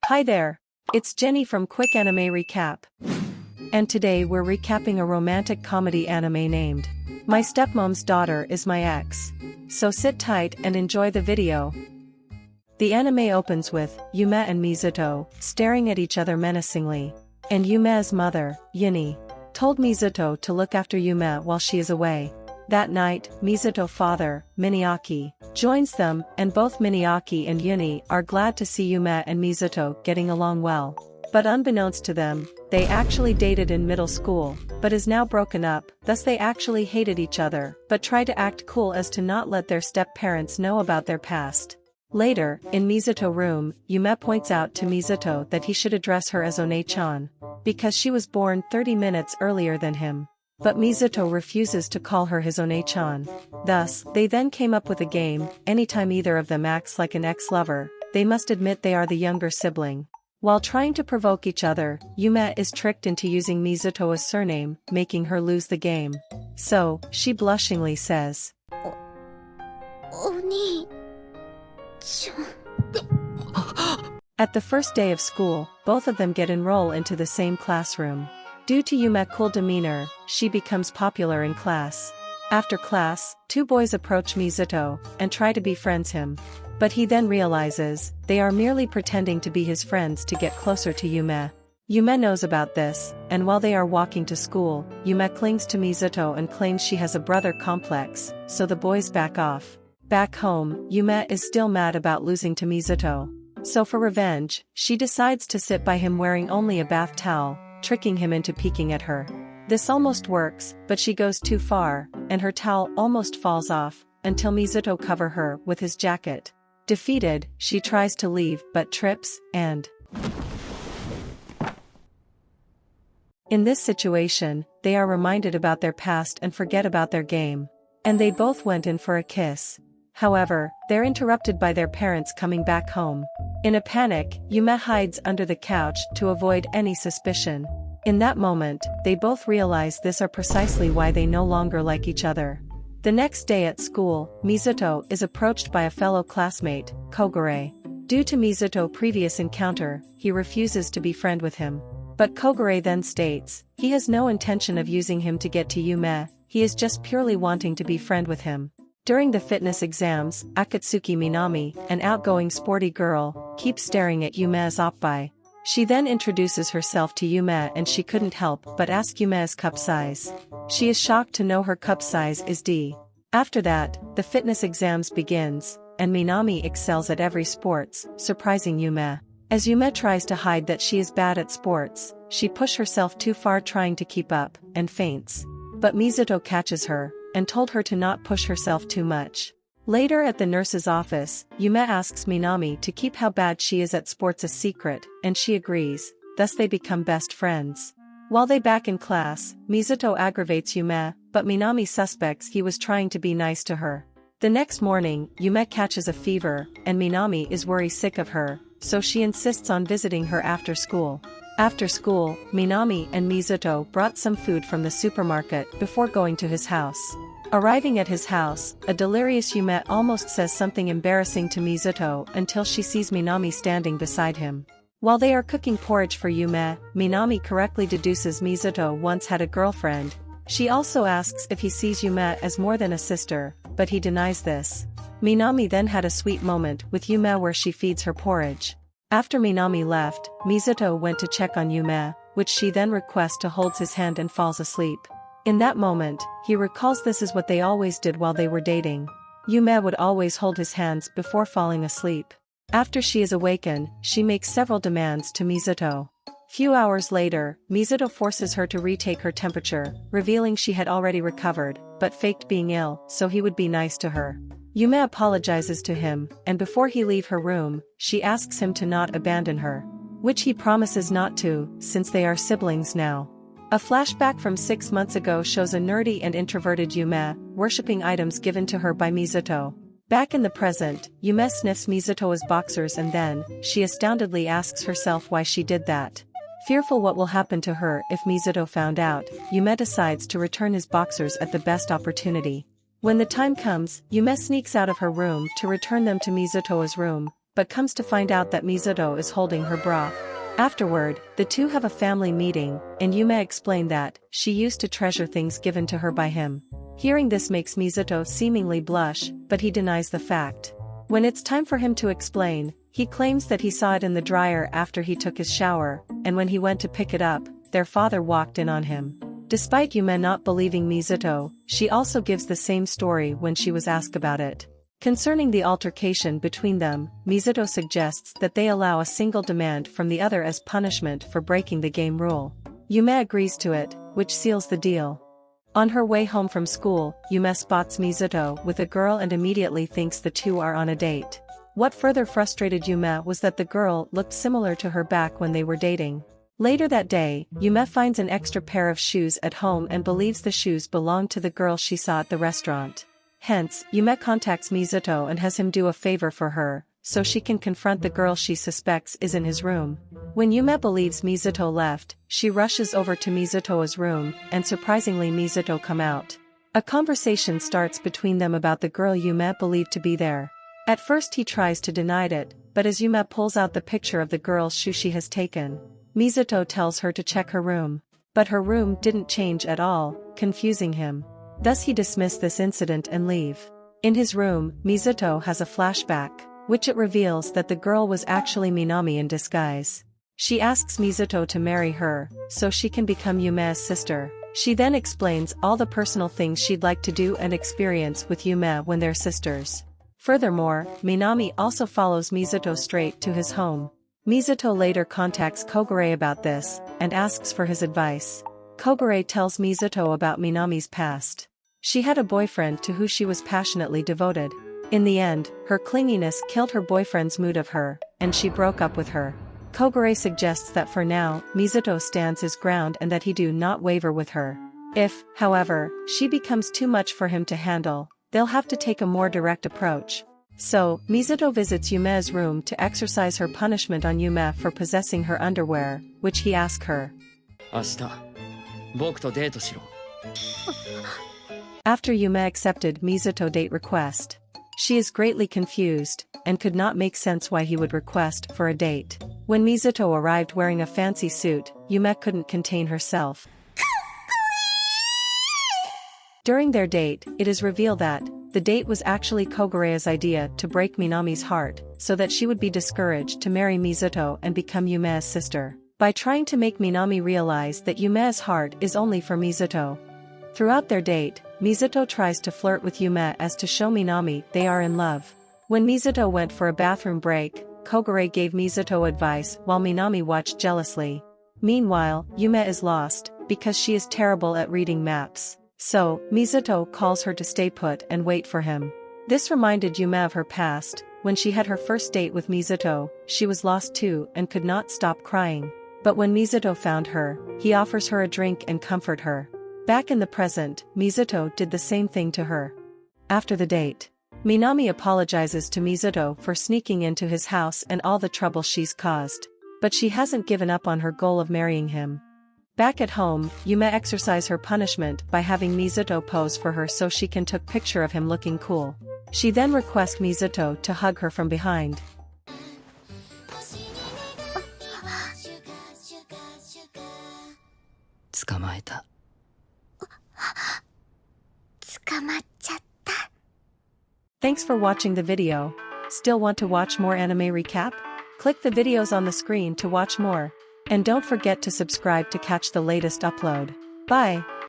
Hi there! It's Jenny from Quick Anime Recap. And today we're recapping a romantic comedy anime named My Stepmom's Daughter is My Ex. So sit tight and enjoy the video. The anime opens with Yume and Mizuto staring at each other menacingly. And Yume's mother, Yuni, told Mizuto to look after Yume while she is away. That night, Mizuto's father, Miniaki, joins them, and both Miniaki and Yuni are glad to see Yume and Mizuto getting along well. But unbeknownst to them, they actually dated in middle school, but is now broken up, thus they actually hated each other, but try to act cool as to not let their step-parents know about their past. Later, in Mizuto's room, Yume points out to Mizuto that he should address her as One-chan, because she was born 30 minutes earlier than him. But Mizuto refuses to call her his One-chan. Thus, they then came up with a game: anytime either of them acts like an ex-lover, they must admit they are the younger sibling. While trying to provoke each other, Yume is tricked into using Mizuto's surname, making her lose the game. So, she blushingly says, Oni-chan. At the first day of school, both of them get enrolled into the same classroom. Due to Yume's cool demeanor, she becomes popular in class. After class, two boys approach Mizuto and try to befriend him. But he then realizes they are merely pretending to be his friends to get closer to Yume. Yume knows about this, and while they are walking to school, Yume clings to Mizuto and claims she has a brother complex, so the boys back off. Back home, Yume is still mad about losing to Mizuto. So for revenge, she decides to sit by him wearing only a bath towel, tricking him into peeking at her. This almost works, but she goes too far, and her towel almost falls off, until Mizuto covers her with his jacket. Defeated, she tries to leave but trips, and in this situation, they are reminded about their past and forget about their game. And they both went in for a kiss. However, they're interrupted by their parents coming back home. In a panic, Yume hides under the couch to avoid any suspicion. In that moment, they both realize this are precisely why they no longer like each other. The next day at school, Mizuto is approached by a fellow classmate, Kogure. Due to Mizuto's previous encounter, he refuses to be friend with him. But Kogure then states he has no intention of using him to get to Yume, he is just purely wanting to be friend with him. During the fitness exams, Akatsuki Minami, an outgoing sporty girl, keeps staring at Yume's oppai. She then introduces herself to Yume and she couldn't help but ask Yume's cup size. She is shocked to know her cup size is D. After that, the fitness exams begins, and Minami excels at every sports, surprising Yume. As Yume tries to hide that she is bad at sports, she pushes herself too far trying to keep up, and faints. But Mizuto catches her, and told her to not push herself too much. Later at the nurse's office, Yume asks Minami to keep how bad she is at sports a secret, and she agrees, thus they become best friends. While they back in class, Mizuto aggravates Yume, but Minami suspects he was trying to be nice to her. The next morning, Yume catches a fever, and Minami is worried sick of her, so she insists on visiting her after school. After school, Minami and Mizuto brought some food from the supermarket before going to his house. Arriving at his house, a delirious Yume almost says something embarrassing to Mizuto until she sees Minami standing beside him. While they are cooking porridge for Yume, Minami correctly deduces Mizuto once had a girlfriend. She also asks if he sees Yume as more than a sister, but he denies this. Minami then had a sweet moment with Yume where she feeds her porridge. After Minami left, Mizuto went to check on Yume, which she then requests to hold his hand and falls asleep. In that moment, he recalls this is what they always did while they were dating. Yume would always hold his hands before falling asleep. After she is awakened, she makes several demands to Mizuto. Few hours later, Mizuto forces her to retake her temperature, revealing she had already recovered, but faked being ill, so he would be nice to her. Yume apologizes to him, and before he leaves her room, she asks him to not abandon her. Which he promises not to, since they are siblings now. A flashback from 6 months ago shows a nerdy and introverted Yume, worshipping items given to her by Mizuto. Back in the present, Yume sniffs Mizuto's boxers and then, she astoundedly asks herself why she did that. Fearful what will happen to her if Mizuto found out, Yume decides to return his boxers at the best opportunity. When the time comes, Yume sneaks out of her room to return them to Mizuto's room, but comes to find out that Mizuto is holding her bra. Afterward, the two have a family meeting, and Yume explained that she used to treasure things given to her by him. Hearing this makes Mizuto seemingly blush, but he denies the fact. When it's time for him to explain, he claims that he saw it in the dryer after he took his shower, and when he went to pick it up, their father walked in on him. Despite Yume not believing Mizuto, she also gives the same story when she was asked about it. Concerning the altercation between them, Mizuto suggests that they allow a single demand from the other as punishment for breaking the game rule. Yume agrees to it, which seals the deal. On her way home from school, Yume spots Mizuto with a girl and immediately thinks the two are on a date. What further frustrated Yume was that the girl looked similar to her back when they were dating. Later that day, Yume finds an extra pair of shoes at home and believes the shoes belong to the girl she saw at the restaurant. Hence, Yume contacts Mizuto and has him do a favor for her, so she can confront the girl she suspects is in his room. When Yume believes Mizuto left, she rushes over to Mizuto's room, and surprisingly Mizuto come out. A conversation starts between them about the girl Yume believed to be there. At first he tries to deny it, but as Yume pulls out the picture of the girl's shoe she has taken, Mizuto tells her to check her room. But her room didn't change at all, confusing him. Thus he dismissed this incident and leave. In his room, Mizuto has a flashback, which it reveals that the girl was actually Minami in disguise. She asks Mizuto to marry her, so she can become Yume's sister. She then explains all the personal things she'd like to do and experience with Yume when they're sisters. Furthermore, Minami also follows Mizuto straight to his home. Mizuto later contacts Kogure about this, and asks for his advice. Kogure tells Mizuto about Minami's past. She had a boyfriend to who she was passionately devoted. In the end, her clinginess killed her boyfriend's mood of her, and she broke up with her. Kogure suggests that for now, Mizuto stands his ground and that he do not waver with her. If, however, she becomes too much for him to handle, they'll have to take a more direct approach. So, Mizuto visits Yume's room to exercise her punishment on Yume for possessing her underwear, which he asks her. After Yume accepted Mizuto's date request, she is greatly confused, and could not make sense why he would request for a date. When Mizuto arrived wearing a fancy suit, Yume couldn't contain herself. During their date, it is revealed that the date was actually Kogure's idea to break Minami's heart, so that she would be discouraged to marry Mizuto and become Yume's sister, by trying to make Minami realize that Yume's heart is only for Mizuto. Throughout their date, Mizuto tries to flirt with Yume as to show Minami they are in love. When Mizuto went for a bathroom break, Kogure gave Mizuto advice while Minami watched jealously. Meanwhile, Yume is lost, because she is terrible at reading maps. So, Mizuto calls her to stay put and wait for him. This reminded Yume of her past. When she had her first date with Mizuto, she was lost too and could not stop crying. But when Mizuto found her, he offers her a drink and comfort her. Back in the present, Mizuto did the same thing to her. After the date, Minami apologizes to Mizuto for sneaking into his house and all the trouble she's caused. But she hasn't given up on her goal of marrying him. Back at home, Yume exercises her punishment by having Mizuto pose for her so she can take picture of him looking cool. She then requests Mizuto to hug her from behind. Thanks for watching the video. Still want to watch more anime recap? Click the videos on the screen to watch more. And don't forget to subscribe to catch the latest upload. Bye!